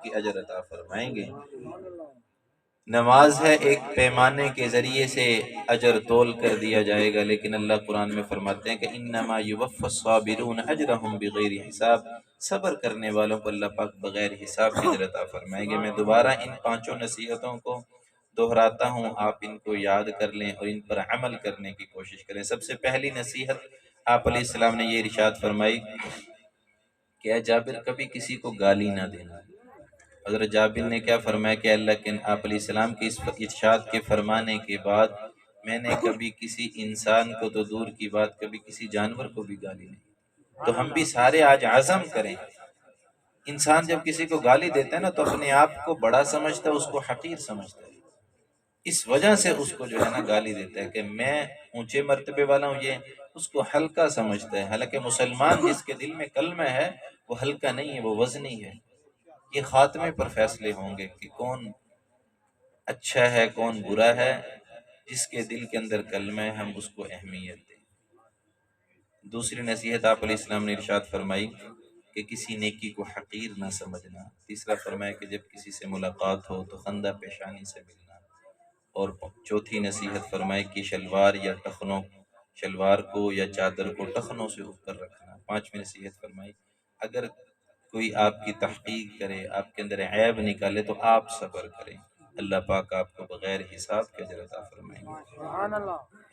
کی اجر عطا فرمائیں گے۔ نماز ہے ایک پیمانے کے ذریعے سے اجر تول کر دیا جائے گا، لیکن اللہ قرآن میں فرماتے ہیں کہ انما یوفی الصابرون اجرہم بغیر حساب، صبر کرنے والوں کو اللہ پاک بغیر حساب کی اجر عطا فرمائیں گے۔ میں دوبارہ ان پانچوں نصیحتوں کو دہراتا ہوں، آپ ان کو یاد کر لیں اور ان پر عمل کرنے کی کوشش کریں۔ سب سے پہلی نصیحت آپ علیہ السلام نے یہ ارشاد فرمائی کہ اے جابر کبھی کسی کو گالی نہ دینا۔ حضرت جابر نے کیا فرمایا کہ اللہ کے آپ علیہ السلام کے اس ارشاد کے فرمانے کے بعد میں نے کبھی کسی انسان کو تو دور کی بات کبھی کسی جانور کو بھی گالی نہیں۔ تو ہم بھی سارے آج عزم کریں۔ انسان جب کسی کو گالی دیتا ہے نا تو اپنے آپ کو بڑا سمجھتا ہے، اس کو حقیر سمجھتا ہے، اس وجہ سے اس کو جو ہے نا گالی دیتا ہے کہ میں اونچے مرتبے والا ہوں، یہ اس کو ہلکا سمجھتا ہے۔ حالانکہ مسلمان جس کے دل میں کلمہ ہے وہ ہلکا نہیں ہے، وہ وزنی ہے۔ یہ خاتمے پر فیصلے ہوں گے کہ کون اچھا ہے کون برا ہے۔ جس کے دل کے اندر کلمہ ہے ہم اس کو اہمیت دیں۔ دوسری نصیحت آپ علیہ السلام نے ارشاد فرمائی کہ کسی نیکی کو حقیر نہ سمجھنا۔ تیسرا فرمایا کہ جب کسی سے ملاقات ہو تو خندہ پیشانی سے ملنا۔ اور چوتھی نصیحت فرمائی کہ شلوار کو یا چادر کو ٹخنوں سے اوپر رکھنا۔ پانچویں نصیحت فرمائی اگر کوئی آپ کی تحقیق کرے، آپ کے اندر عیب نکالے تو آپ صبر کریں، اللہ پاک آپ کو بغیر حساب کے اجر عطا فرمائیں گے۔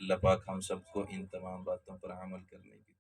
اللہ پاک ہم سب کو ان تمام باتوں پر عمل کرنے کی